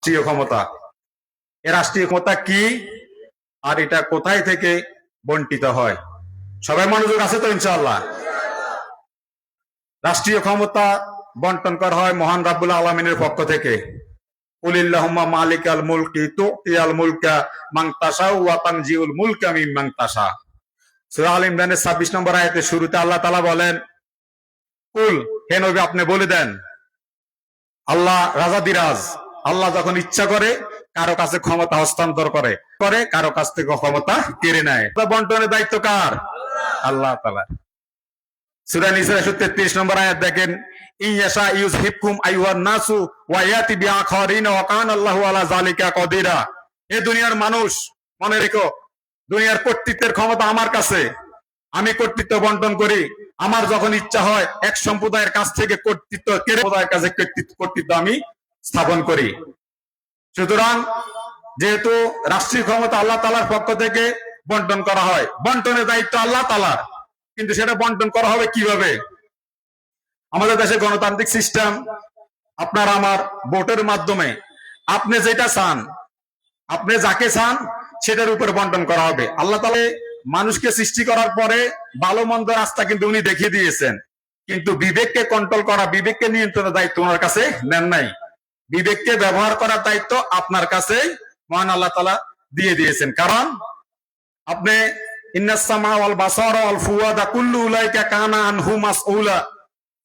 রাষ্ট্রীয় ক্ষমতা। এ রাষ্ট্রীয় ক্ষমতা কি আর এটা কোথায় থেকে বন্টিত হয়? সবাই মনোযোগ আছে তো ইনশাআল্লাহ? রাষ্ট্রীয় ক্ষমতা বন্টন করা হয় মহান রাব্বুল আলামিনের পক্ষ থেকে। কুলিল্লাহুম্মা মালিকাল মুলকি তুতিয়াল মুলকা মান তাশাউ ওয়া তানজিউল মুলকা মিম্মান তাশা। সূরা আল ইমরানের 26 নম্বর আয়াতের শুরুতে আল্লাহ তাআলা বলেন, কুল, হে নবী আপনি বলে দেন, আল্লাহ রাজাদিরাজ। আল্লাহ যখন ইচ্ছা করে কারো কাছে ক্ষমতা হস্তান্তর করে, কারো কাছ থেকে ক্ষমতা কেড়ে নেয়। বন্টনের দায়িত্ব কার? আল্লাহ তাআলা। সূরা নিসা 133 নম্বর আয়াত দেখেন, ইয়াশা ইউযহিবকুম আইয়ুহান নাসু ওয়া ইয়াতি বিআখারিনা ওয়া কানা আল্লাহু আলা যালিকা কদিরা। এ দুনিয়ার মানুষ, মনে রেখো, দুনিয়ার কর্তৃত্বের ক্ষমতা আমার কাছে। আমি কর্তৃত্ব বন্টন করি। আমার যখন ইচ্ছা হয় এক সম্প্রদায়ের কাছ থেকে কর্তৃত্ব কেড়ে সম্প্রদায়ের কাছে কর্তৃত্ব আমি স্থাপন করি। সুতরাং যেহেতু রাষ্ট্রীয় ক্ষমতা আল্লাহ তাআলার পক্ষ থেকে বন্টন করা হয়, বন্টনের দায়িত্ব আল্লাহ তাআলার, কিন্তু সেটা বন্টন করা হবে কিভাবে? আমাদের দেশে গণতান্ত্রিক সিস্টেম, আপনার আমার ভোটের মাধ্যমে আপনি যেটা চান, আপনি যাকে চান সেটার উপর বন্টন করা হবে। আল্লাহ তাআলা মানুষকে সৃষ্টি করার পরে ভালো মন্দ রাস্তা কিন্তু উনি দেখিয়ে দিয়েছেন, কিন্তু বিবেককে কন্ট্রোল করা, বিবেককে নিয়ন্ত্রণের দায়িত্ব ওনার কাছে নেন নাই। বিবেককে ব্যবহার করার দায়িত্ব আপনার কাছে মহান আল্লাহ তাআলা দিয়ে দিয়েছেন। কারণ আপনি ইন্নাস সামা ওয়াল বাসারা ওয়াল ফুয়াদা কুল্লু উলাইকা কানা আনহু মাসউলা।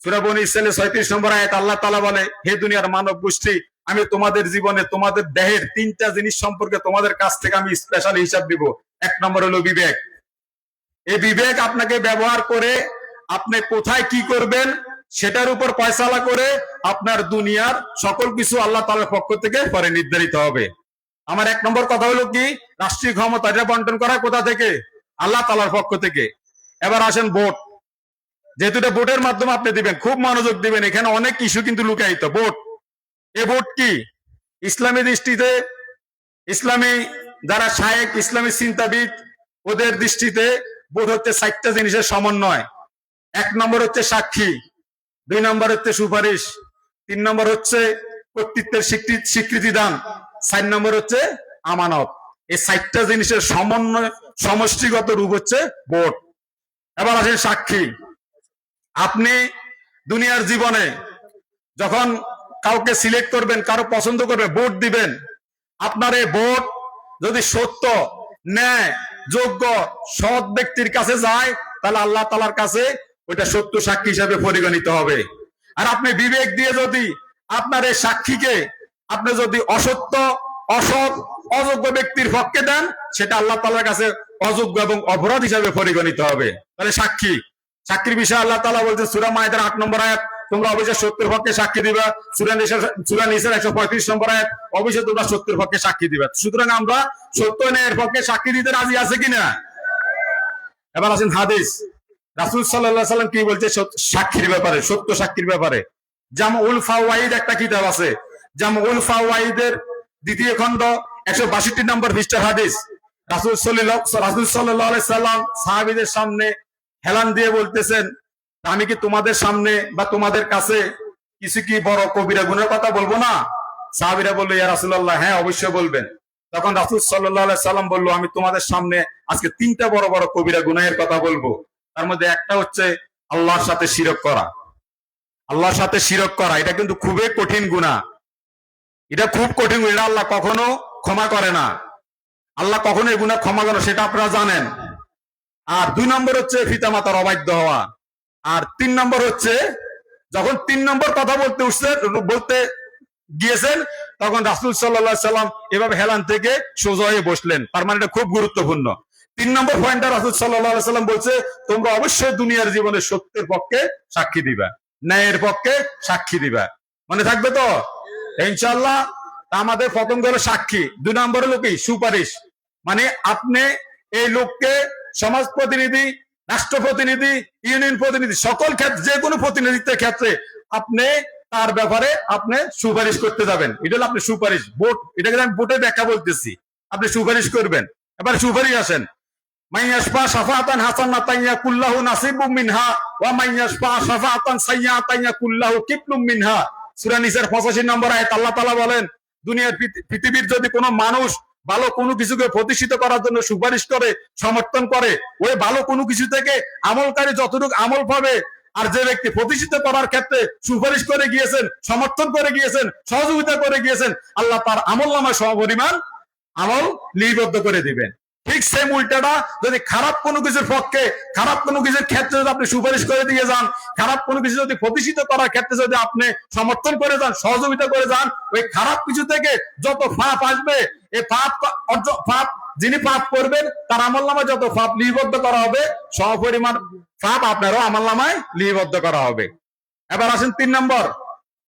সূরা বনী ইসরাঈল 36 নম্বর আয়াত আল্লাহ তাআলা বলে, হে দুনিয়ার মানব গোষ্ঠী, আমি তোমাদের জীবনে তোমাদের দেহের তিনটা জিনিস সম্পর্কে তোমাদের কাছ থেকে আমি স্পেশাল হিসাব দিব। এক নম্বর হলো বিবেক। এই বিবেক আপনাকে ব্যবহার করে আপনি কোথায় কি করবেন সেটার উপর ফয়সালা করে আপনার দুনিয়ার সকল কিছু আল্লাহ তাআলার পক্ষ থেকে পরে নির্ধারিত হবে। আমার এক নম্বর কথা হলো কি, রাষ্ট্রীয় ক্ষমতা এটা বন্টন করা কোথা থেকে? আল্লাহ তাআলার পক্ষ থেকে। এবার আসেন ভোট। যেহেতু এটা ভোটের মাধ্যমে আপনি দিবেন, খুব মনোযোগ দিবেন, এখানে অনেক ইস্যু কিন্তু লুকায়িত। ভোট, এ ভোট কি? ইসলামী দৃষ্টিতে, ইসলামী যারা শায়েখ, ইসলামী চিন্তাবিদ, ওদের দৃষ্টিতে ভোট হচ্ছে 4টা জিনিসের সমন্বয়। 1 নম্বর হচ্ছে সাক্ষী, 2 নম্বর হচ্ছে সুপারিশ, 3 নম্বর হচ্ছে কর্তৃত্বের স্বীকৃতি দান, 4 নম্বর হচ্ছে আমানত। এই 4টা জিনিসের সমন্বয়, সমষ্টিগত রূপ হচ্ছে ভোট। এবার আসেন সাক্ষী। আপনি দুনিয়ার জীবনে যখন কাউকে সিলেক্ট করবেন, কারো পছন্দ করবেন, ভোট দিবেন, আপনার এই ভোট যদি সত্য, ন্যায়, যোগ্য, সৎ ব্যক্তির কাছে যায়, তাহলে আল্লাহ তাআলার কাছে ওইটা সত্য সাক্ষী হিসাবে পরিগণিত হবে। আর আপনি বিবেক দিয়ে যদি আপনার এই সাক্ষীকে আপনি যদি অসত্য, অসৎ, অযোগ্য ব্যক্তির পক্ষে দেন, সেটা আল্লাহ তাআলার কাছে অযোগ্য এবং অপরাধ হিসাবে পরিগণিত হবে। তাহলে সাক্ষী, সাক্ষীর বিষয়ে আল্লাহ তাআলা বলছেন সূরা মায়েদার 8 নম্বর আয়াত, তোমরা অবশ্যই সত্যের পক্ষে সাক্ষী দিবা। সূরা নিসার 135 নম্বর আয়াত, অবশ্যই তোমরা সত্যের পক্ষে সাক্ষী দিবা। সুতরাং আমরা সত্য ন্যায়ের পক্ষে সাক্ষী দিতে রাজি আছে কিনা? এবার আসেন হাদিস। রাসূল সাল্লাল্লাহু আলাইহি সাল্লাম কি বলছে সাক্ষীর ব্যাপারে, সত্য সাক্ষীর ব্যাপারে? জামউল ফাওয়াইদ একটা কিতাব আছে, জামউল ফাওয়াইদের 2য় খণ্ড 162 নম্বর পৃষ্ঠার হাদিস। রাসূল সাল্লাল্লাহু আলাইহি সাল্লাম সাহাবীদের সামনে হেলান দিয়ে বলতেছেন, আমি কি তোমাদের সামনে বা তোমাদের কাছে কিছু কি বড় কবিরা গুনার কথা বলবো না? সাহাবীরা বলল, ইয়া রাসূলুল্লাহ, হ্যাঁ অবশ্যই বলবেন। তখন রাসূল সাল্লাল্লাহু আলাইহি সাল্লাম বলল, আমি তোমাদের সামনে আজকে 3টা বড় বড় কবিরা গুনাহের কথা বলবো। তার মধ্যে একটা হচ্ছে আল্লাহর সাথে শিরক করা। আল্লাহর সাথে শিরক করা এটা কিন্তু খুবই কঠিন গুনাহ। এটা খুব কঠিন, এটা আল্লাহ কখনো ক্ষমা করে না। আল্লাহ কখনো এই গুনাহ ক্ষমা করে, সেটা আপনারা জানেন। আর 2 নম্বর হচ্ছে পিতামাতার অবাধ্য হওয়া। আর 3 নম্বর হচ্ছে যখন 3 নম্বর কথা বলতে গিয়েছেন, তখন রাসূল সাল্লাল্লাহু আলাইহি সাল্লাম এভাবে হেলান থেকে সোজা হয়ে বসলেন। তার মানে এটা খুব গুরুত্বপূর্ণ। 3 নম্বর পয়েন্টটা রাসূল সাল্লাল্লাহু আলাইহি সাল্লাম বলছে, তোমরা অবশ্যই দুনিয়ার জীবনে সত্যের পক্ষে সাক্ষী দিবা, ন্যায়ের পক্ষে সাক্ষী দিবা। মনে থাকবে তো ইনশাআল্লাহ? আমাদের প্রথম হলো সাক্ষী, 2 নম্বর হলো কি সুপারিশ। মানে আপনি এই লোককে সমাজ প্রতিনিধি, রাষ্ট্র প্রতিনিধি, ইউনিয়ন প্রতিনিধি, সকল ক্ষেত্রে, যে কোনো প্রতিনিধিত্বের ক্ষেত্রে আপনি তার ব্যাপারে আপনি সুপারিশ করতে যাবেন। এটা হলো আপনি সুপারিশ। ভোট, এটাকে আমি ভোটের ব্যাখ্যা বলতেছি। আপনি সুপারিশ করবেন। এবার সুপারিশ আসেন, মাইয়াশফা শাফাআতান হাসানাতান ইয়াকুল্লাহু নাসিবুম মিনহা ওয়া মাইয়াশফা শাফাআতান সাইয়্যাতান ইয়াকুল্লাহু কিফলুম মিনহা। সূরা নিসার 85 নম্বর আয়াত আল্লাহ তাআলা বলেন, দুনিয়ার পৃথিবীর যদি কোনো মানুষ ভালো কোনো কিছুকে প্রতিষ্ঠিত করার জন্য সুপারিশ করে, সমর্থন করে, ওই ভালো কোনো কিছু থেকে আমলকারী যতটুকু আমল পাবে, আর যে ব্যক্তি প্রতিষ্ঠিত করার ক্ষেত্রে সুপারিশ করে গিয়েছেন, সমর্থন করে গিয়েছেন, সহযোগিতা করে গিয়েছেন, আল্লাহ তার আমল নামায় সমপরিমাণ আমল লিপিবদ্ধ করে দিবেন। ঠিক সেম উল্টাটা যদি খারাপ কোনো কিছুর পক্ষে, খারাপ কোনো কিছুর ক্ষেত্রে যদি আপনি সুপারিশ করে দিয়ে যান, খারাপ কোনো কিছু যদি প্রতিষ্ঠিত করার ক্ষেত্রে যদি আপনি সমর্থন করে যান, সহযোগিতা করে যান, ওই খারাপ কিছু থেকে যত পাপ আসবে, এই পাপ যিনি পাপ করবেন তার আমল নামায় যত পাপ লিপিবদ্ধ করা হবে, সমপরিমাণ পাপ আপনারও আমল নামায় লিপিবদ্ধ করা হবে। এবার আসেন 3 নম্বর,